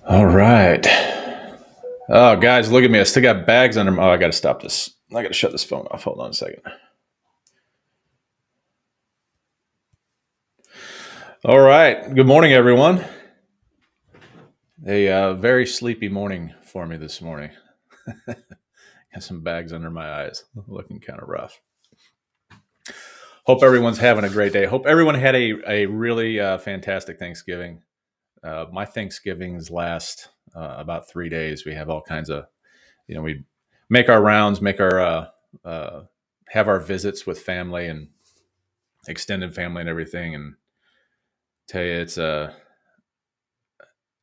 All right. Oh, guys, look at me. I still got bags under my. Oh, I got to stop this. I got to shut this phone off. Hold on a second. All right. Good morning, everyone. A very sleepy morning for me this morning. Got some bags under my eyes. Looking kind of rough. Hope everyone's having a great day. Hope everyone had a really fantastic Thanksgiving. My Thanksgivings last about 3 days. We have all kinds of, we make our rounds, make our have our visits with family and extended family and everything. And tell you, it's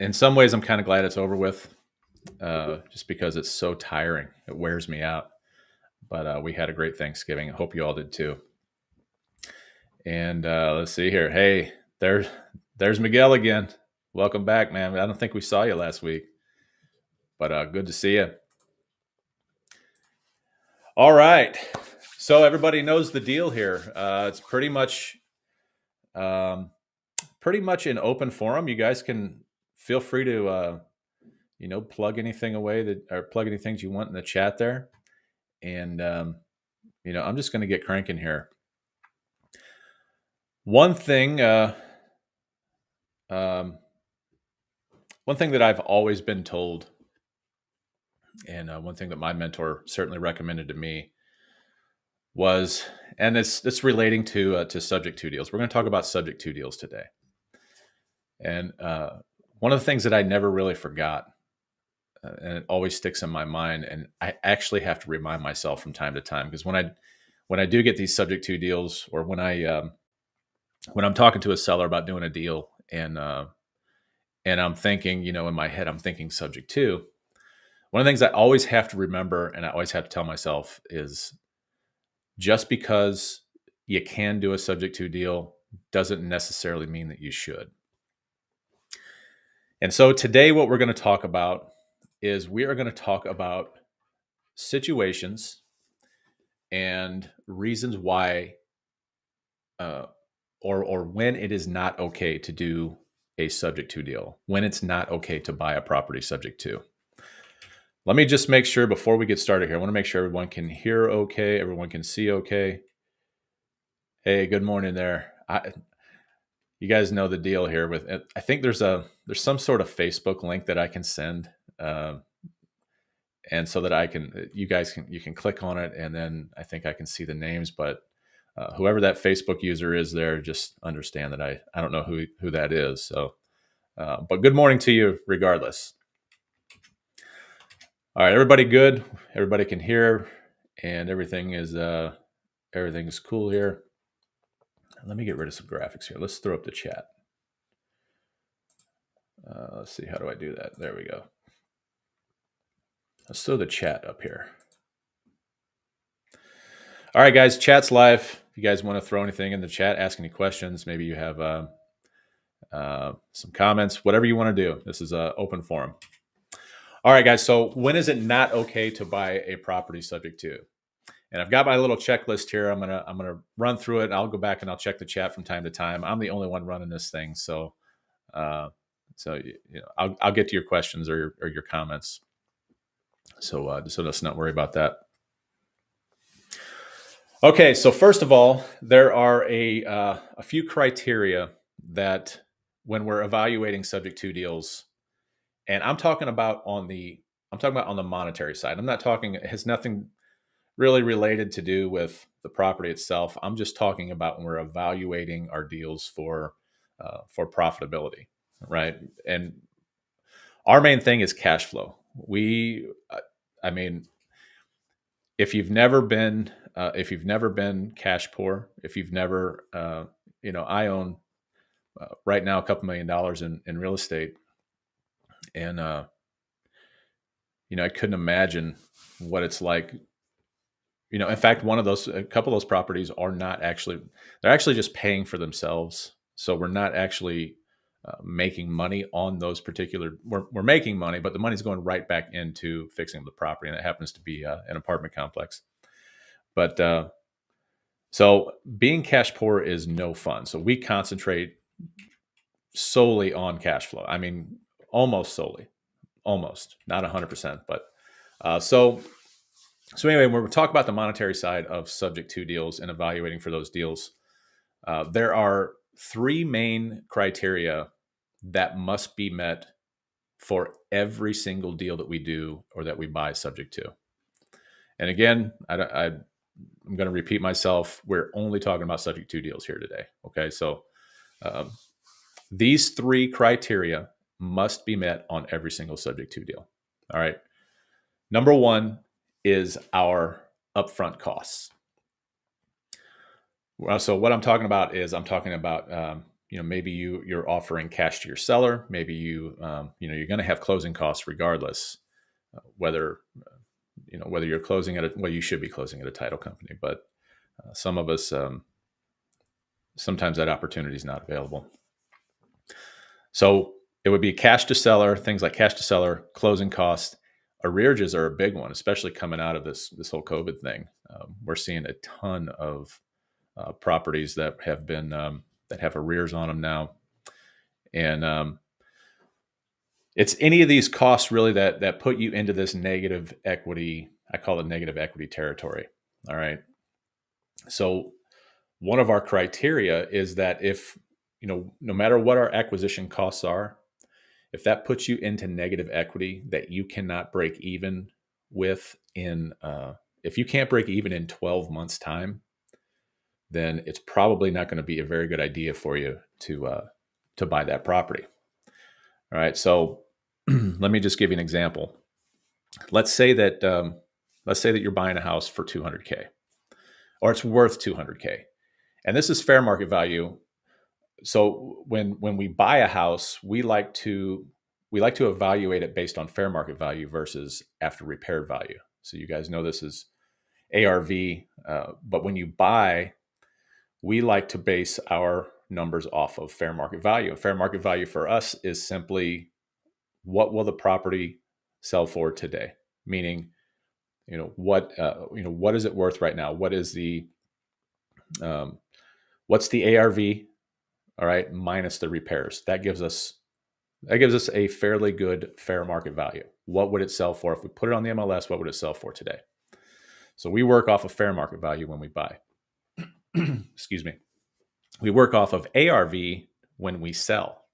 in some ways I'm kind of glad it's over with, just because it's so tiring. It wears me out. But we had a great Thanksgiving. I hope you all did too. And let's see here. Hey, there's Miguel again. Welcome back, man. I don't think we saw you last week, but good to see you. All right. So everybody knows the deal here. It's pretty much an open forum. You guys can feel free to plug anything away that or plug any things you want in the chat there, and I'm just going to get cranking here. One thing, one thing that I've always been told, and one thing that my mentor certainly recommended to me was, and it's relating to subject to deals. We're going to talk about subject to deals today, and one of the things that I never really forgot, and it always sticks in my mind, and I actually have to remind myself from time to time, because when I do get these subject to deals, or when I'm talking to a seller about doing a deal, and I'm thinking, in my head, I'm thinking subject to. One of the things I always have to remember, and I always have to tell myself, is just because you can do a subject to deal doesn't necessarily mean that you should. And so today, what we're going to talk about is we are going to talk about situations and reasons why, or when it is not okay to do a subject to deal, when it's not okay to buy a property subject to. Let me just make sure before we get started here. I want to make sure everyone can hear okay, everyone can see okay. Hey, good morning there. You guys know the deal here. With I think there's some sort of Facebook link that I can send, and so that you can click on it, and then I think I can see the names. But whoever that Facebook user is there, just understand that I don't know who that is. So, but good morning to you regardless. All right, everybody good? Everybody can hear, and everything is cool here. Let me get rid of some graphics here. Let's throw up the chat. Let's see, how do I do that? There we go. Let's throw the chat up here. All right, guys, chat's live. If you guys want to throw anything in the chat, ask any questions, maybe you have some comments, whatever you want to do. This is an open forum. All right, guys. So when is it not okay to buy a property subject to? And I've got my little checklist here. I'm gonna run through it. And I'll go back and I'll check the chat from time to time. I'm the only one running this thing, so I'll get to your questions or your comments. So let's not worry about that. Okay. So first of all, there are a few criteria that when we're evaluating subject to deals. And I'm talking about on the monetary side. I'm not talking, it has nothing really related to do with the property itself. I'm just talking about when we're evaluating our deals for profitability, right? And our main thing is cash flow. If you've never been cash poor, if you've never, I own right now $2 million in real estate. And, I couldn't imagine what it's like. In fact, a couple of those properties are not actually, they're actually just paying for themselves. So we're not actually making money on those particular, we're making money, but the money's going right back into fixing the property. And it happens to be an apartment complex. But so being cash poor is no fun. So we concentrate solely on cash flow. I mean, almost solely, almost not 100%, but so anyway, when we're talking about the monetary side of subject to deals and evaluating for those deals, there are three main criteria that must be met for every single deal that we do or that we buy subject to. And again, I'm going to repeat myself. We're only talking about subject to deals here today. Okay, so um, these three criteria must be met on every single subject to deal. All right. Number one is our upfront costs. So what I'm talking about is maybe you're offering cash to your seller. Maybe you're going to have closing costs regardless, whether you're closing you should be closing at a title company, but some of us sometimes that opportunity is not available. So it would be cash to seller, things like cash to seller, closing costs. Arrearages are a big one, especially coming out of this whole COVID thing. We're seeing a ton of properties that have been that have arrears on them now, and it's any of these costs really that put you into this negative equity. I call it negative equity territory. All right. So one of our criteria is that if no matter what our acquisition costs are, if that puts you into negative equity that you cannot break even with if you can't break even in 12 months time, then it's probably not going to be a very good idea for you to buy that property. All right. So let me just give you an example. Let's say that you're buying a house for $200K, or it's worth $200K, and this is fair market value. So when we buy a house, we like to evaluate it based on fair market value versus after repair value. So you guys know this is ARV, but when you buy, we like to base our numbers off of fair market value. And fair market value for us is simply what will the property sell for today? Meaning, what is it worth right now? What is what's the ARV? All right, minus the repairs. That gives us a fairly good fair market value. What would it sell for if we put it on the MLS? What would it sell for today? So we work off of fair market value when we buy. Excuse me. We work off of ARV when we sell.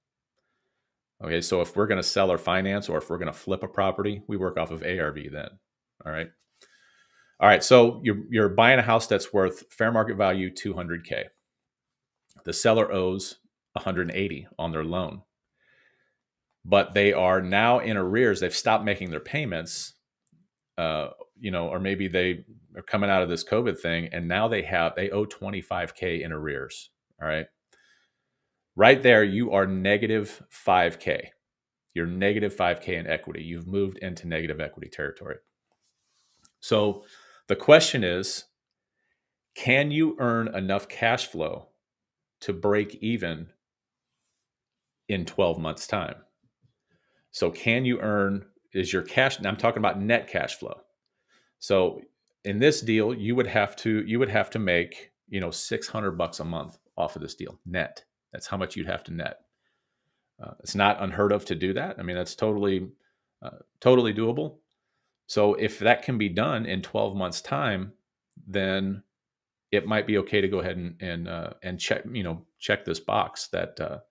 Okay, so if we're going to sell or finance, or if we're going to flip a property, we work off of ARV then. All right. So you're buying a house that's worth fair market value $200K. The seller owes $180 on their loan, but they are now in arrears. They've stopped making their payments, or maybe they are coming out of this COVID thing, and now they owe $25K in arrears. All right. Right there, you are negative $5K. You're negative $5K in equity. You've moved into negative equity territory. So the question is, can you earn enough cash flow to break even in 12 months' time? So is your cash, and I'm talking about net cash flow. So in this deal, you would have to make, $600 a month off of this deal net. That's how much you'd have to net. It's not unheard of to do that. I mean, that's totally doable. So if that can be done in 12 months' time, then it might be okay to go ahead and check this box that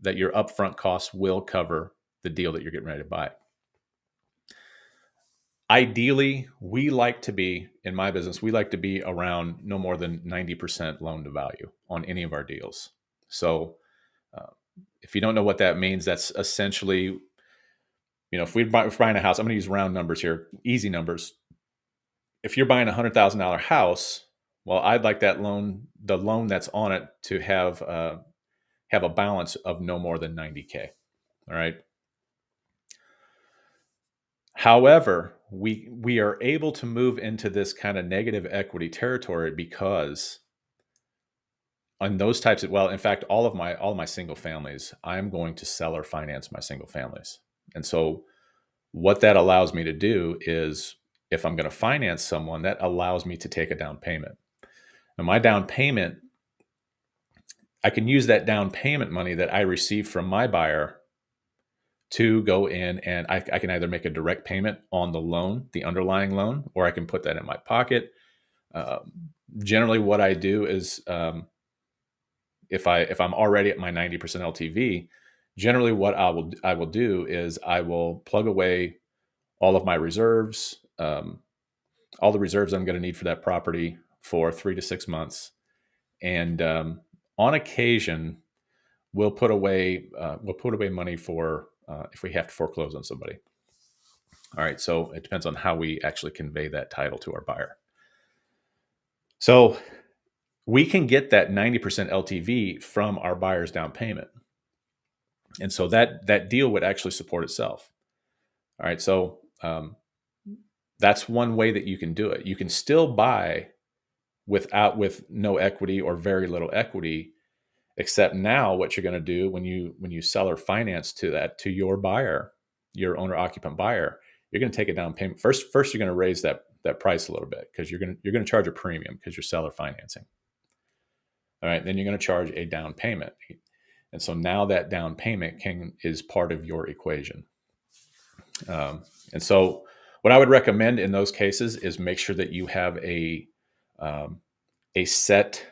your upfront costs will cover the deal that you're getting ready to buy. Ideally, in my business, we like to be around no more than 90% loan to value on any of our deals. So if you don't know what that means, that's essentially, if we're buying a house, I'm going to use round numbers here, easy numbers. If you're buying a $100,000 house, well, I'd like the loan that's on it to have a balance of no more than 90K. All right. However, we are able to move into this kind of negative equity territory because on those types of, in fact, all of my single families, I'm going to sell or finance my single families. And so what that allows me to do is, if I'm going to finance someone, that allows me to take a down payment. And my down payment, I can use that down payment money that I receive from my buyer to go in and I can either make a direct payment on the loan, the underlying loan, or I can put that in my pocket. Generally, what I do is if I'm already at my 90% LTV, generally what I will do is I will plug away all of my reserves, all the reserves I'm going to need for that property for 3 to 6 months, and on occasion we'll put away money for if we have to foreclose on somebody. All right, so it depends on how we actually convey that title to our buyer. So we can get that 90% LTV from our buyer's down payment. And so that deal would actually support itself. All right, so that's one way that you can do it. You can still buy with no equity or very little equity, except now what you're going to do when you sell or finance to your buyer, your owner occupant buyer, you're going to take a down payment. First you're going to raise that price a little bit because you're going to charge a premium because you're seller financing. All right, then you're going to charge a down payment. And so now that down payment is part of your equation. And so what I would recommend in those cases is make sure that you have a set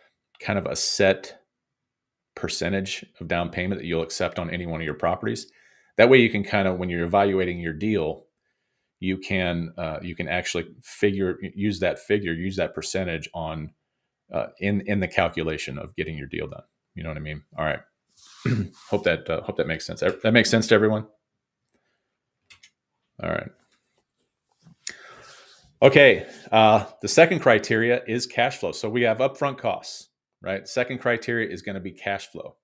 percentage of down payment that you'll accept on any one of your properties. That way you can when you're evaluating your deal, you can actually use that percentage on in the calculation of getting your deal done. You know what I mean? All right. hope that makes sense. That makes sense to everyone. All right. Okay. The second criteria is cash flow. So we have upfront costs, right? Second criteria is going to be cash flow.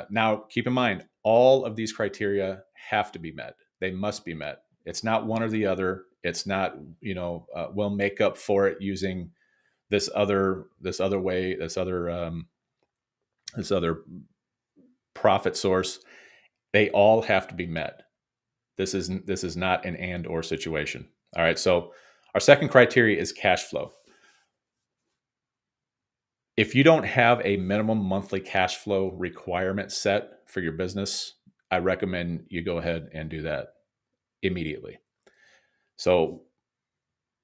Now, keep in mind, all of these criteria have to be met. They must be met. It's not one or the other. It's not, we'll make up for it using this other way, this other profit source. They all have to be met. This is not an and or situation. All right. So our second criteria is cash flow. If you don't have a minimum monthly cash flow requirement set for your business, I recommend you go ahead and do that immediately. So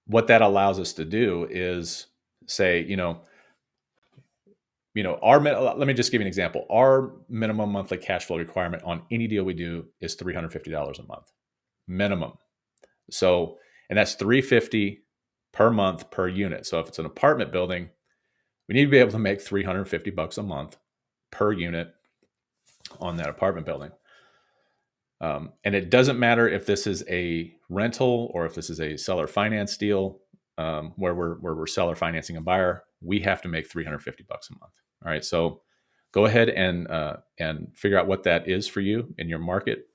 what that allows us to do is say, let me just give you an example. Our minimum monthly cash flow requirement on any deal we do is $350 a month minimum. So, and that's $350 per month per unit. So if it's an apartment building, we need to be able to make $350 a month per unit on that apartment building. And it doesn't matter if this is a rental or if this is a seller finance deal where we're seller financing a buyer. We have to make $350 a month. All right, so go ahead and figure out what that is for you in your market.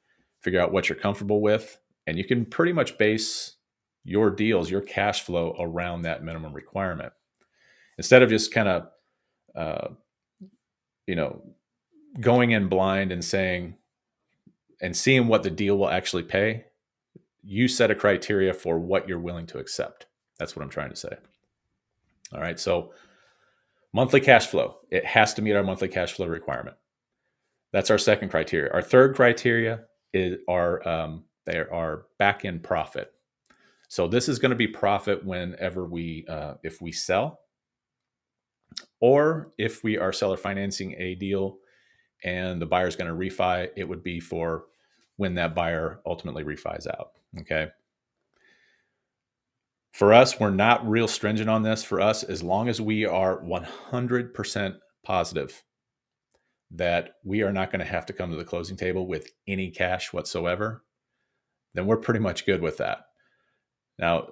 Figure out what you're comfortable with, and you can pretty much base your deals, your cash flow around that minimum requirement. Instead of just kind of, going in blind and seeing what the deal will actually pay, you set a criteria for what you're willing to accept. That's what I'm trying to say. All right. So monthly cash flow, it has to meet our monthly cash flow requirement. That's our second criteria. Our third criteria is our back end profit. So this is going to be profit whenever if we sell, or if we are seller financing a deal and the buyer is going to refi, it would be for when that buyer ultimately refis out. Okay. For us, we're not real stringent on this. For us, as long as we are 100% positive that we are not going to have to come to the closing table with any cash whatsoever, then we're pretty much good with that. Now,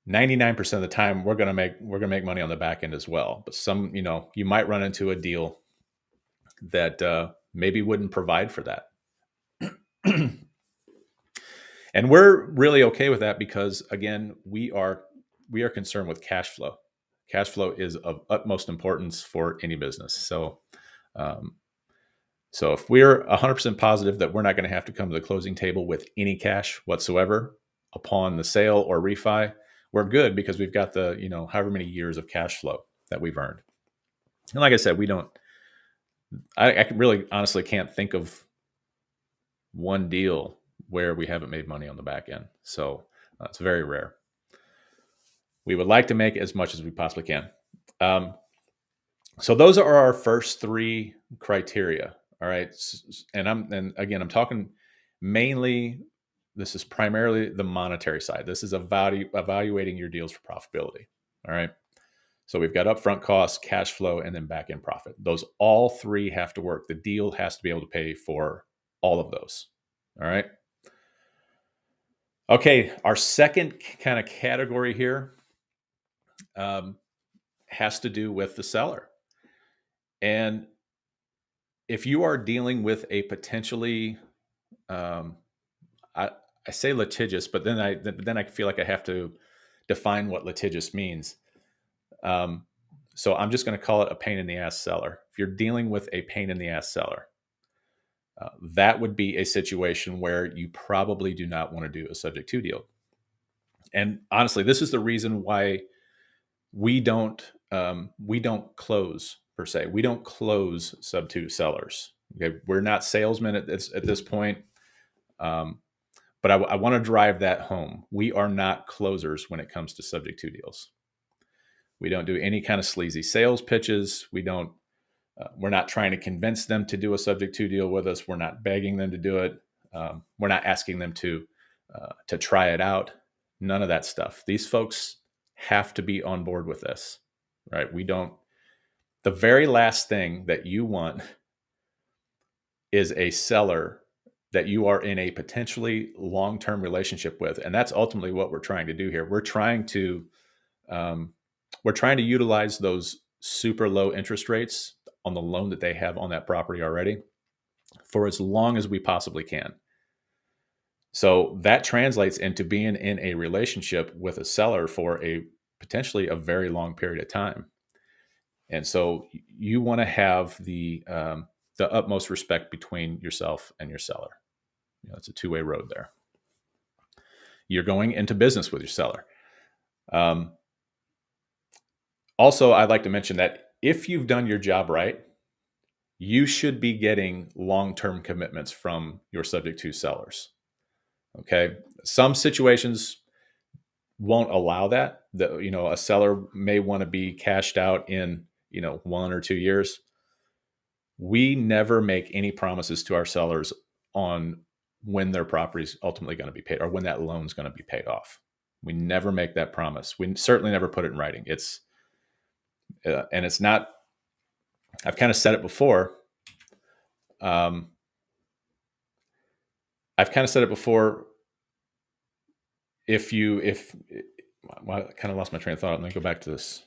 99% of the time, we're going to make money on the back end as well. But you might run into a deal that maybe wouldn't provide for that. And we're really okay with that because, again, we are concerned with cash flow. Cash flow is of utmost importance for any business. So if we're 100% positive that we're not going to have to come to the closing table with any cash whatsoever upon the sale or refi, we're good because we've got the, however many years of cash flow that we've earned. And like I said, I really honestly can't think of one deal where we haven't made money on the back end. So it's very rare. We would like to make as much as we possibly can. Um, so those are our first three criteria. All right. And again, I'm talking mainly, this is primarily the monetary side. This is evaluating your deals for profitability. All right. So we've got upfront costs, cash flow, and then back end profit. Those all three have to work. The deal has to be able to pay for all of those. All right. Okay. Our second kind of category here has to do with the seller. And if you are dealing with a potentially, um, I, I say litigious, but then I feel like I have to define what litigious means. So I'm just going to call it a pain in the ass seller. If you're dealing with a pain in the ass seller, that would be a situation where you probably do not want to do a subject to deal. And honestly, this is the reason why we don't close per se. We don't close sub to sellers. Okay, we're not salesmen at this point. But I want to drive that home. We are not closers when it comes to subject to deals. We don't do any kind of sleazy sales pitches. We're not trying to convince them to do a subject to deal with us. We're not begging them to do it. We're not asking them to try it out. None of that stuff. These folks have to be on board with this, right? The very last thing that you want is a seller that you are in a potentially long-term relationship with. And that's ultimately what we're trying to do here. We're trying to utilize those super low interest rates on the loan that they have on that property already for as long as we possibly can. So that translates into being in a relationship with a seller for potentially a very long period of time. And so you want to have the utmost respect between yourself and your seller. It's a two-way road there. You're going into business with your seller. Also, I'd like to mention that if you've done your job right, you should be getting long-term commitments from your subject to sellers. Okay. Some situations won't allow that. A seller may want to be cashed out in, 1 or 2 years. We never make any promises to our sellers on when their property is ultimately going to be paid or when that loan is going to be paid off. We never make that promise. We certainly never put it in writing. And it's not, I've kind of said it before. I've kind of said it before. Well, I kind of lost my train of thought. Let me go back to this.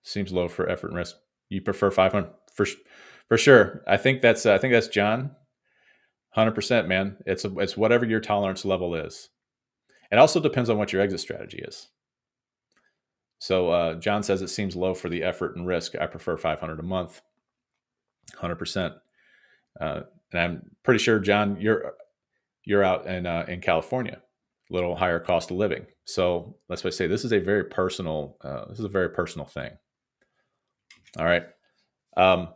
Seems low for effort and risk. You prefer 500 for sure. I think that's John. 100%, man. It's whatever your tolerance level is. It also depends on what your exit strategy is. So John says it seems low for the effort and risk. I prefer 500 a month. 100%. And I'm pretty sure, John, you're out in California, a little higher cost of living. So let's say this is a very personal thing. All right. All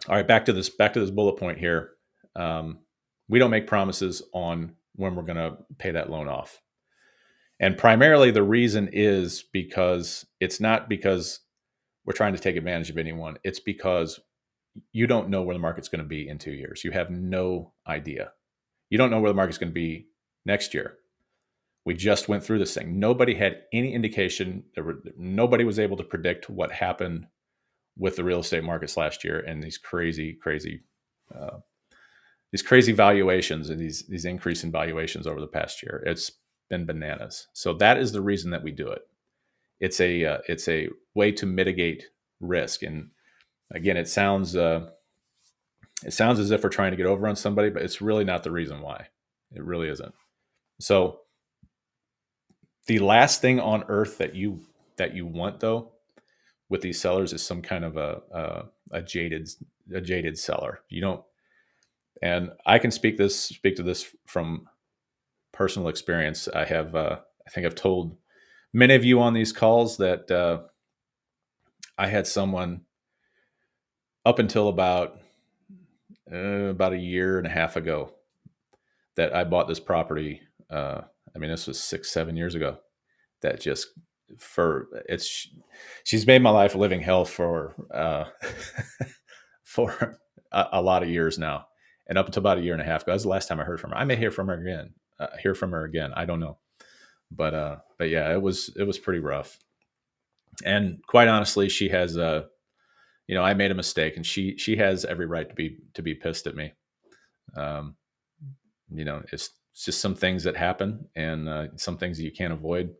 right. Back to this bullet point here. We don't make promises on when we're going to pay that loan off. And primarily the reason is because it's not because we're trying to take advantage of anyone. It's because you don't know where the market's going to be in 2 years. You have no idea. You don't know where the market's going to be next year. We just went through this thing. Nobody had any indication. Nobody was able to predict what happened with the real estate markets last year and these crazy valuations and these increase in valuations over the past year. It's been bananas. So that is the reason that we do it. It's a way to mitigate risk. And again, it sounds as if we're trying to get over on somebody, but it's really not the reason why. It really isn't. So the last thing on earth that you want, though, with these sellers is some kind of a jaded seller. You don't, and I can speak to this from personal experience. I think I've told many of you on these calls that I had someone up until about about a year and a half ago that I bought this property. I mean, this was 6, 7 years ago. That just for it's she's made my life a living hell for for a lot of years now, and up until about a year and a half ago, that's the last time I heard from her. I may hear from her again. Hear from her again. I don't know, but yeah, it was pretty rough. And quite honestly, she has I made a mistake, and she has every right to be pissed at me. Um, it's just some things that happen, and some things that you can't avoid.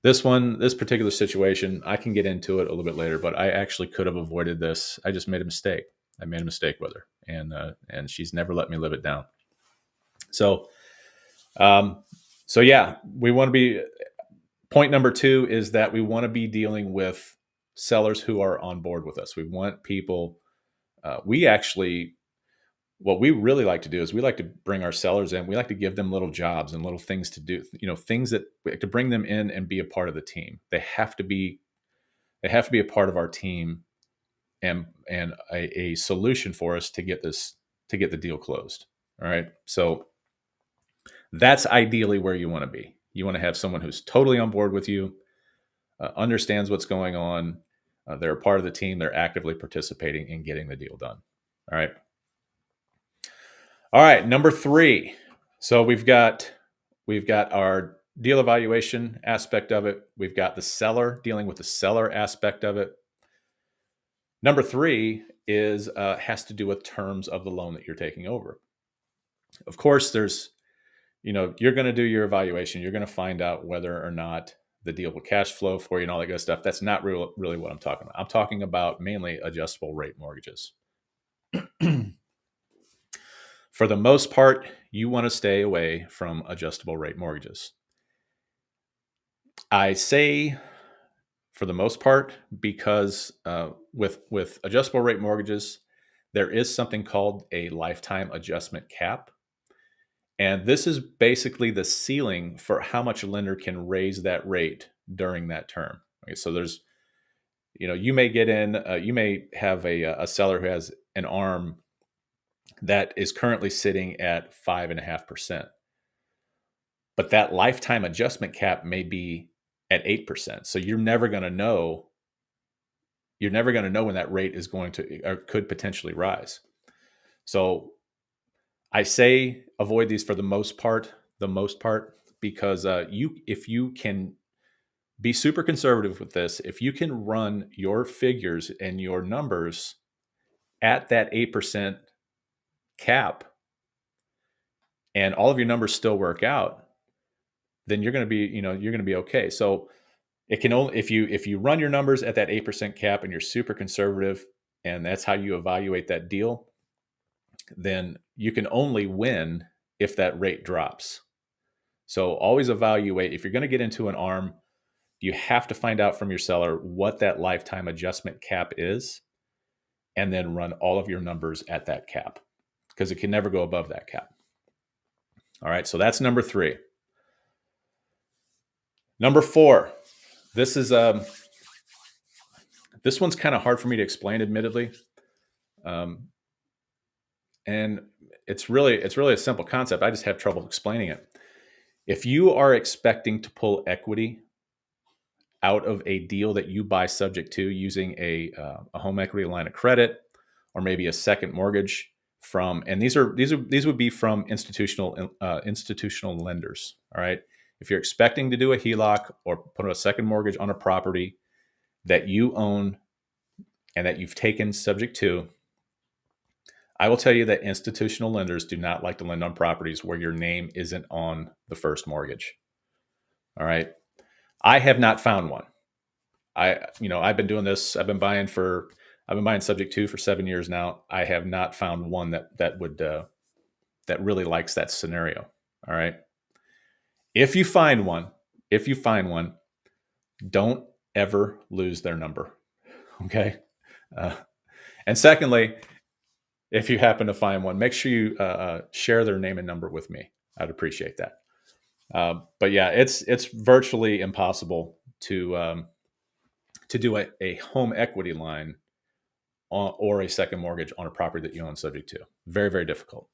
This particular situation, I can get into it a little bit later, but I actually could have avoided this. I just made a mistake. I made a mistake with her, and she's never let me live it down. So, um, so yeah, we want to be. Point number two is that we want to be dealing with sellers who are on board with us. We want people. We actually what we really like to do is we like to bring our sellers in. We like to give them little jobs and little things to do, things that to bring them in and be a part of the team. They have to be a part of our team, and a solution for us to get the deal closed. All right. So that's ideally where you want to be. You want to have someone who's totally on board with you, understands what's going on. They're a part of the team. They're actively participating in getting the deal done. All right. All right, number three. So we've got our deal evaluation aspect of it. We've got the seller, dealing with the seller aspect of it. Number three is has to do with terms of the loan that you're taking over. Of course, you're going to do your evaluation. You're going to find out whether or not the deal will cash flow for you and all that good stuff. That's not really what I'm talking about. I'm talking about mainly adjustable rate mortgages. For the most part, you want to stay away from adjustable rate mortgages. I say for the most part because with adjustable rate mortgages, there is something called a lifetime adjustment cap. And this is basically the ceiling for how much a lender can raise that rate during that term. Okay, so you may get in, you may have a seller who has an arm that is currently sitting at 5.5%. But that lifetime adjustment cap may be at 8%. So you're never going to know. You're never going to know when that rate is going to or could potentially rise. So I say avoid these for the most part, because if you can be super conservative with this, if you can run your figures and your numbers at that 8% cap, and all of your numbers still work out, then you're going to be okay. So it can only if you run your numbers at that 8% cap and you're super conservative, and that's how you evaluate that deal, then you can only win if that rate drops. So always evaluate. If you're going to get into an arm, you have to find out from your seller what that lifetime adjustment cap is, and then run all of your numbers at that cap, because it can never go above that cap. All right, so that's number three. Number four. This one's kind of hard for me to explain, admittedly, and it's really a simple concept. I just have trouble explaining it. If you are expecting to pull equity out of a deal that you buy subject to using a home equity line of credit, or maybe a second mortgage from, and these would be from institutional lenders. All right. If you're expecting to do a HELOC or put a second mortgage on a property that you own and that you've taken subject to, I will tell you that institutional lenders do not like to lend on properties where your name isn't on the first mortgage. All right. I have not found one. I've been doing this. I've been buying subject to for 7 years now. I have not found one that really likes that scenario. All right. If you find one, don't ever lose their number. Okay. And secondly, if you happen to find one, make sure you share their name and number with me. I'd appreciate that. But yeah, it's virtually impossible to do a home equity line or a second mortgage on a property that you own subject to. Very, very difficult.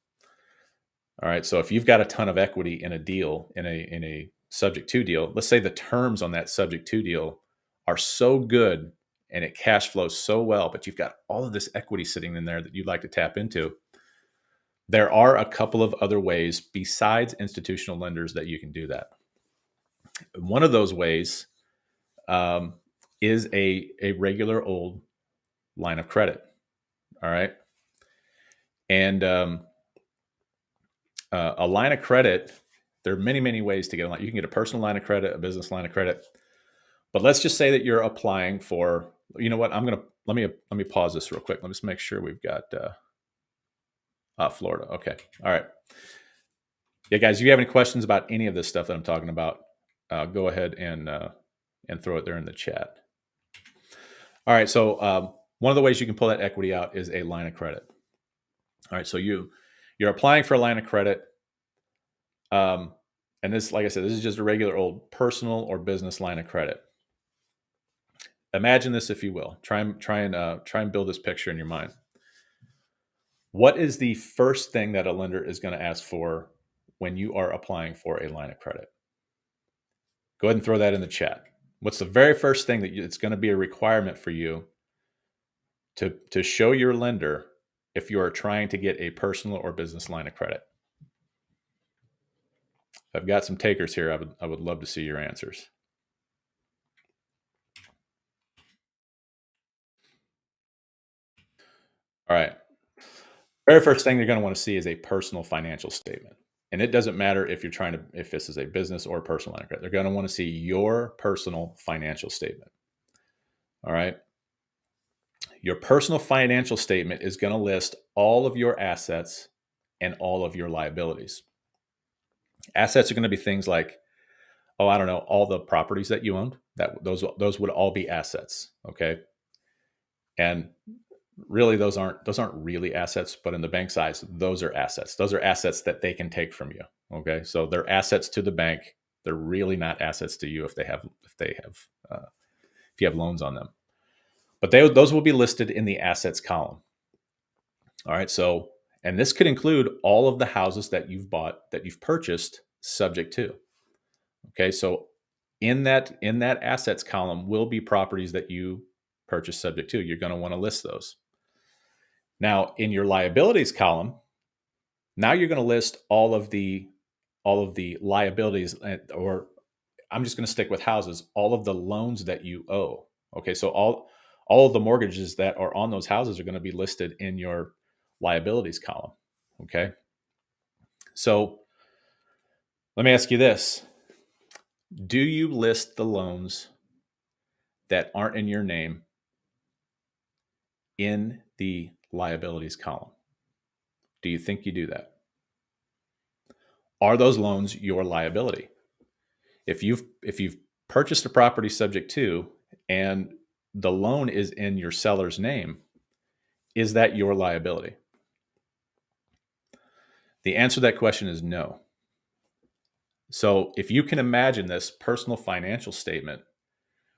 All right. So if you've got a ton of equity in a deal, in a subject to deal, let's say the terms on that subject to deal are so good and it cash flows so well, but you've got all of this equity sitting in there that you'd like to tap into. There are a couple of other ways besides institutional lenders that you can do that. One of those ways is a regular old line of credit. All right. And a line of credit, there are many, many ways to get a line. You can get a personal line of credit, a business line of credit. But let's just say that you're applying for, you know what, let me pause this real quick. Let me just make sure we've got Florida. Okay. All right. Yeah, guys, if you have any questions about any of this stuff that I'm talking about, go ahead and throw it there in the chat. All right. So one of the ways you can pull that equity out is a line of credit. All right. So you're applying for a line of credit. And this, like I said, this is just a regular old personal or business line of credit. Imagine this, if you will. Try and build this picture in your mind. What is the first thing that a lender is going to ask for when you are applying for a line of credit? Go ahead and throw that in the chat. What's the very first thing that it's going to be a requirement for you to show your lender if you are trying to get a personal or business line of credit? I've got some takers here. I would love to see your answers. All right. Very first thing they're going to want to see is a personal financial statement. And it doesn't matter if this is a business or a personal line of credit. They're going to want to see your personal financial statement. All right. Your personal financial statement is going to list all of your assets and all of your liabilities. Assets are going to be things like, I don't know, all the properties that you owned. Those would all be assets. Okay. And really, those aren't really assets, but in the bank size, those are assets. Those are assets that they can take from you. Okay, so they're assets to the bank. They're really not assets to you if you have loans on them. But those will be listed in the assets column. All right, so and this could include all of the houses that you've bought, that you've purchased, subject to. Okay, so in that assets column will be properties that you purchased subject to. You're going to want to list those. Now, in your liabilities column, now you're going to list all of the liabilities, or I'm just going to stick with houses, all of the loans that you owe. Okay, so all of the mortgages that are on those houses are going to be listed in your liabilities column. Okay, so let me ask you this. Do you list the loans that aren't in your name in the liabilities column? Do you think you do that? Are those loans your liability? If you've purchased a property subject to and the loan is in your seller's name, is that your liability? The answer to that question is no. So if you can imagine this personal financial statement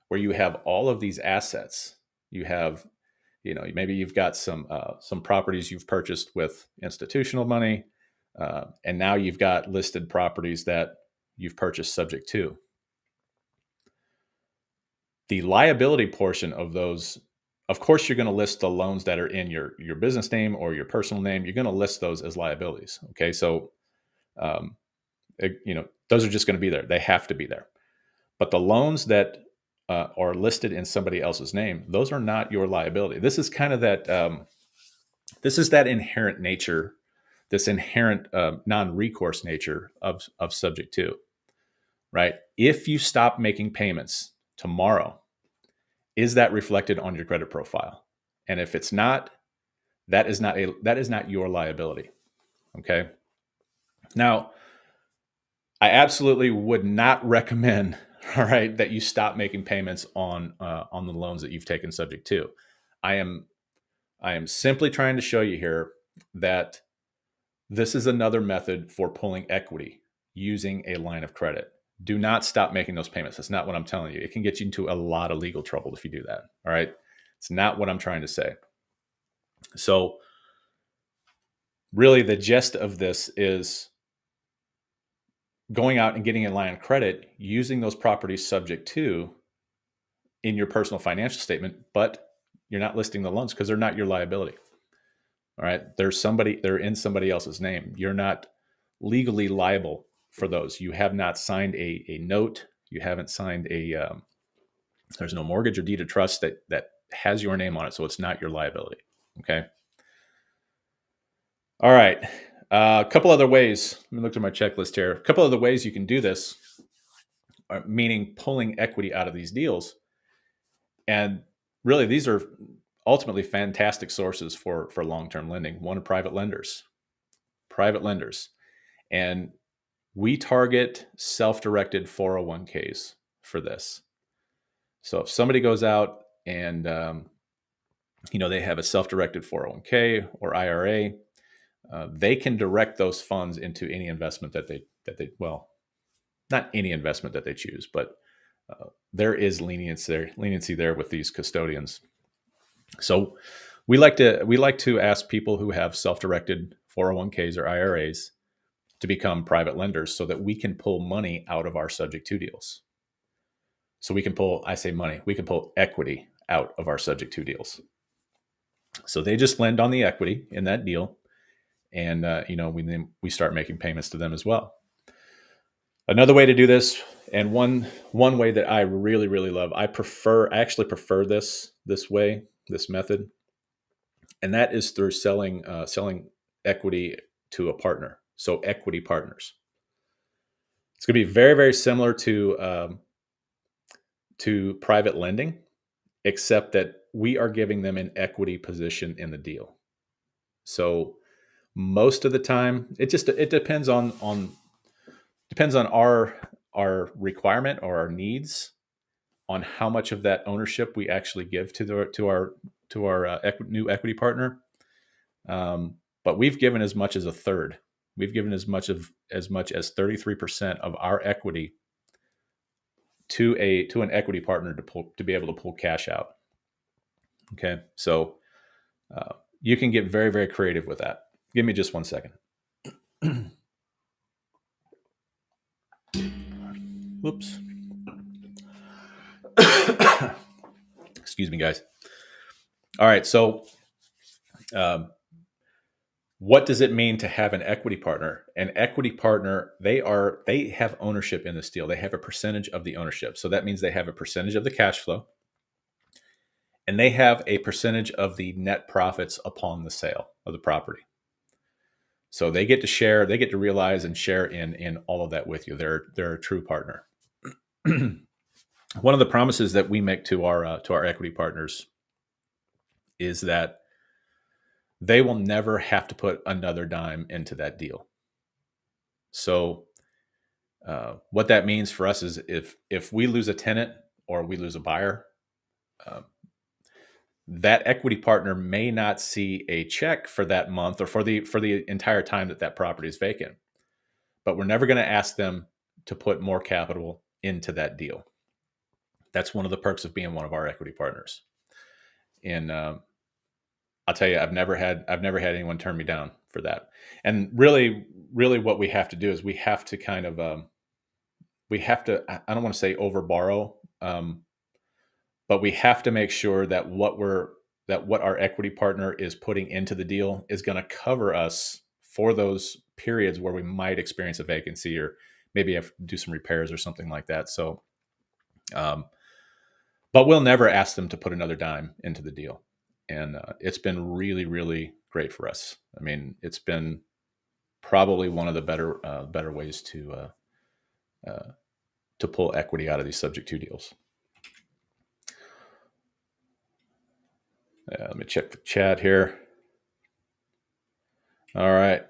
where you have all of these assets, you have, maybe you've got some properties you've purchased with institutional money, and now you've got listed properties that you've purchased subject to. The liability portion of those, of course, you're going to list the loans that are in your business name or your personal name. You're going to list those as liabilities. Okay, so those are just going to be there. They have to be there. But the loans that are listed in somebody else's name, those are not your liability. This is kind of that. This is that inherent nature, this inherent non-recourse nature of subject to, right? If you stop making payments tomorrow, is that reflected on your credit profile? And if it's not, that is not your liability. Okay. Now, I absolutely would not recommend, all right, that you stop making payments on the loans that you've taken subject to. I am simply trying to show you here that this is another method for pulling equity using a line of credit. Do not stop making those payments. That's not what I'm telling you. It can get you into a lot of legal trouble if you do that. All right. It's not what I'm trying to say. So really the gist of this is going out and getting a line of credit using those properties subject to in your personal financial statement, but you're not listing the loans because they're not your liability. All right. They're in somebody else's name. You're not legally liable for those. You have not signed a note. You haven't signed there's no mortgage or deed of trust that has your name on it. So it's not your liability. Okay. All right. A couple other ways. Let me look at my checklist here. A couple other ways you can do this, meaning pulling equity out of these deals. And really, these are ultimately fantastic sources for long-term lending. One, private lenders. And we target self-directed 401ks for this. So if somebody goes out and they have a self-directed 401k or IRA, they can direct those funds into any investment that they well, not any investment that they choose, but there is leniency there with these custodians. So we like to ask people who have self-directed 401ks or IRAs to become private lenders so that we can pull money out of our subject to deals. So we can pull, I say money, we can pull equity out of our subject to deals. So they just lend on the equity in that deal. And, we start making payments to them as well. Another way to do this, and one way that I really, really love, I actually prefer this method, and that is through selling equity to a partner. So equity partners. It's going to be very, very similar to private lending, except that we are giving them an equity position in the deal. So most of the time, it depends on our requirement or our needs on how much of that ownership we actually give to our new equity partner. But we've given as much as a third. We've given as much as 33% of our equity to an equity partner to be able to pull cash out. Okay, so you can get very, very creative with that. Give me just 1 second. Whoops. Excuse me, guys. All right, so what does it mean to have an equity partner? An equity partner, they have ownership in this deal. They have a percentage of the ownership. So that means they have a percentage of the cash flow, and they have a percentage of the net profits upon the sale of the property. So they get to share, they get to realize and share in all of that with you. They're a true partner. One of the promises that we make to our equity partners is that they will never have to put another dime into that deal. So what that means for us is if we lose a tenant or we lose a buyer, that equity partner may not see a check for that month or for the entire time that property is vacant. But we're never going to ask them to put more capital into that deal. That's one of the perks of being one of our equity partners. And I'll tell you, I've never had anyone turn me down for that. And really, really what we have to do is we have to kind of, I don't want to say over borrow, but we have to make sure that what our equity partner is putting into the deal is going to cover us for those periods where we might experience a vacancy or maybe have to do some repairs or something like that. So, but we'll never ask them to put another dime into the deal. And it's been really, really great for us. I mean, it's been probably one of the better ways to pull equity out of these subject to deals. Let me check the chat here. All right.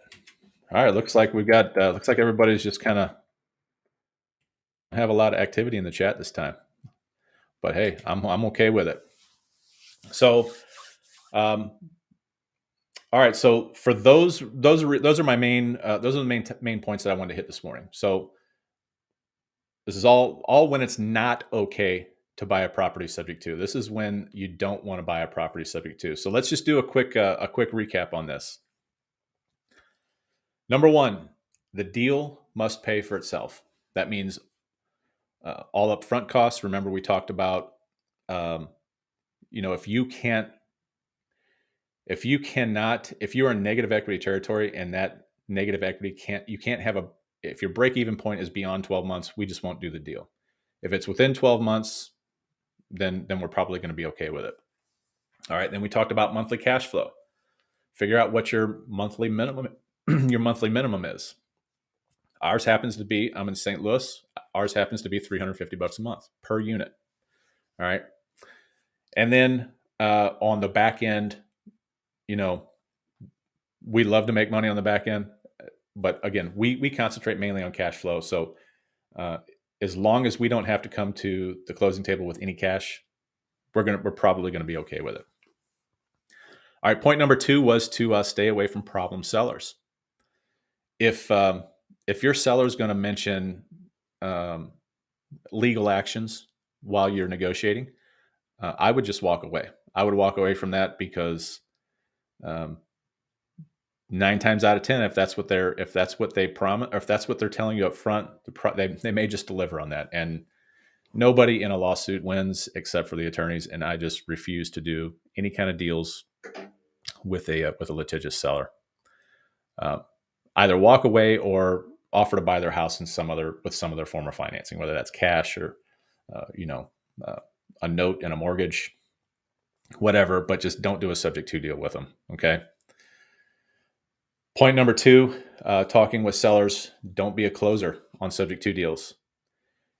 Looks like we've got. Looks like everybody's just kind of have a lot of activity in the chat this time. But hey, I'm okay with it. So, all right. So for those are my main those are the main points that I wanted to hit this morning. So this is all when it's not okay to buy a property subject to. This is when you don't want to buy a property subject to. So let's just do a quick recap on this. Number one, the deal must pay for itself. That means all upfront costs. Remember, we talked about, if you're in negative equity territory and that negative equity if your break even point is beyond 12 months, we just won't do the deal. If it's within 12 months, then we're probably going to be okay with it. All right. Then we talked about monthly cash flow. Figure out what your monthly minimum is. Ours happens to be, I'm in St. Louis. Ours happens to be $350 a month per unit. All right. And then on the back end, we love to make money on the back end, but again, we concentrate mainly on cash flow. So as long as we don't have to come to the closing table with any cash, we're probably going to be okay with it. All right. Point number 2 was to stay away from problem sellers. If your seller is going to mention legal actions while you're negotiating, I would just walk away. I would walk away from that because 9 times out of 10, if that's what they promise, or if that's what they're telling you up front, they may just deliver on that. And nobody in a lawsuit wins except for the attorneys. And I just refuse to do any kind of deals with a litigious seller. Either walk away or offer to buy their house with some other form of financing, whether that's cash or a note and a mortgage, whatever. But just don't do a subject to deal with them. Okay. Point number 2, talking with sellers. Don't be a closer on subject to deals.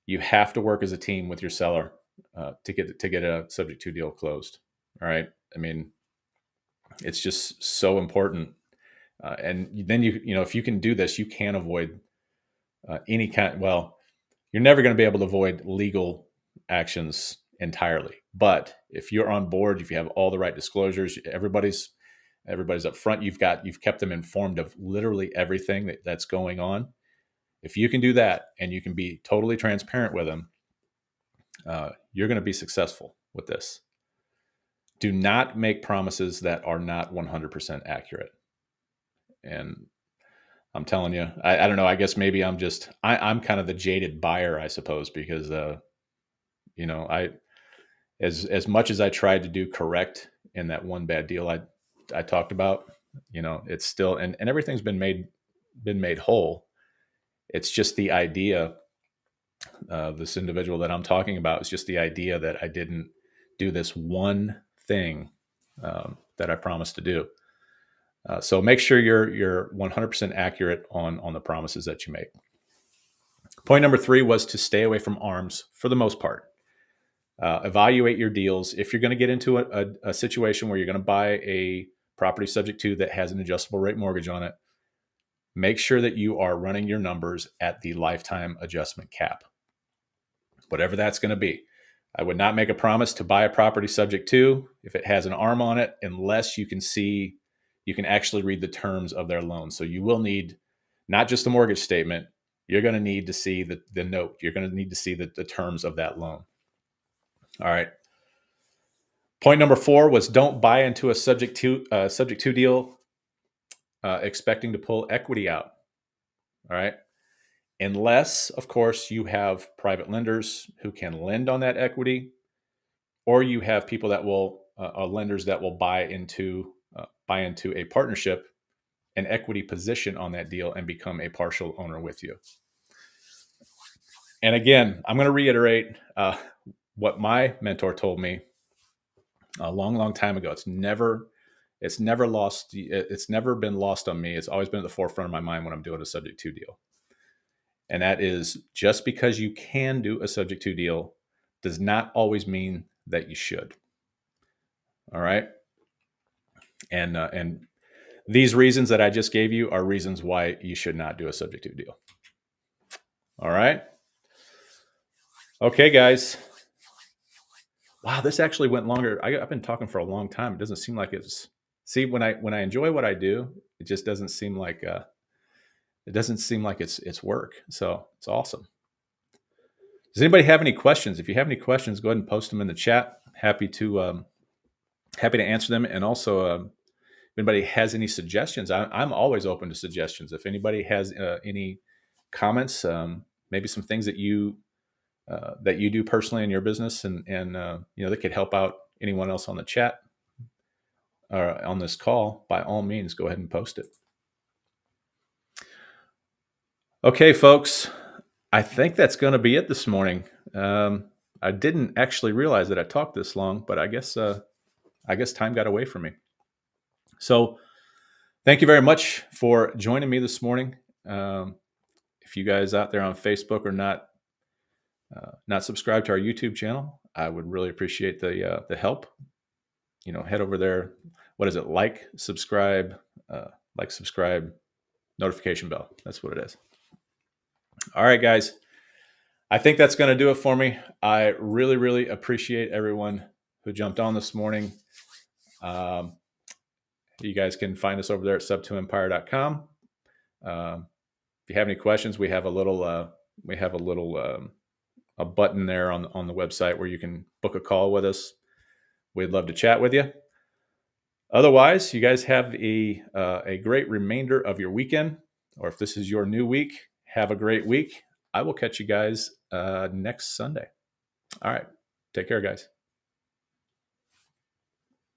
You have to work as a team with your seller to get a subject to deal closed. All right. I mean, it's just so important. And then if you can do this, you can avoid you're never going to be able to avoid legal actions entirely. But if you're on board, if you have all the right disclosures, everybody's up front, you've kept them informed of literally everything that's going on. If you can do that and you can be totally transparent with them, you're going to be successful with this. Do not make promises that are not 100% accurate. And I'm telling you, I don't know. I guess maybe I'm kind of the jaded buyer, I suppose, because as much as I tried to do correct in that one bad deal I talked about, it's still and everything's been made whole. It's just the idea. This individual that I'm talking about is just the idea that I didn't do this one thing that I promised to do. So make sure you're 100% accurate on the promises that you make. Point number 3 was to stay away from arms for the most part. Evaluate your deals. If you're going to get into a situation where you're going to buy a property subject to that has an adjustable rate mortgage on it, make sure that you are running your numbers at the lifetime adjustment cap, whatever that's going to be. I would not make a promise to buy a property subject to if it has an arm on it, unless you can actually read the terms of their loan. So you will need not just the mortgage statement. You're going to need to see the note. You're going to need to see the terms of that loan. All right. Point number 4 was don't buy into a subject to deal expecting to pull equity out. All right. Unless, of course, you have private lenders who can lend on that equity, or you have people that will lenders that will buy into a partnership, an equity position on that deal, and become a partial owner with you. And again, I'm going to reiterate what my mentor told me a long, long time ago. It's never been lost on me. It's always been at the forefront of my mind when I'm doing a subject to deal. And that is, just because you can do a subject to deal does not always mean that you should. All right. And these reasons that I just gave you are reasons why you should not do a subject to deal. All right. Okay, guys. Wow, this actually went longer. I've been talking for a long time. It doesn't seem like it's. See, when I enjoy what I do, it just doesn't seem like it's work. So it's awesome. Does anybody have any questions? If you have any questions, go ahead and post them in the chat. Happy to answer them. And also, if anybody has any suggestions, I'm always open to suggestions. If anybody has any comments, maybe some things that you do personally in your business, and that could help out anyone else on the chat or on this call, by all means, go ahead and post it. Okay, folks, I think that's going to be it this morning. I didn't actually realize that I talked this long, but I guess time got away from me. So thank you very much for joining me this morning. If you guys out there on Facebook are not subscribed to our YouTube channel, I would really appreciate the help. Head over there. What is it? Subscribe, notification bell. That's what it is. All right, guys. I think that's going to do it for me. I really, really appreciate everyone who jumped on this morning. You guys can find us over there at sub2empire.com. If you have any questions, we have a button there on the website where you can book a call with us. We'd love to chat with you. Otherwise, you guys have a great remainder of your weekend, or if this is your new week, have a great week. I will catch you guys next Sunday. All right. Take care, guys.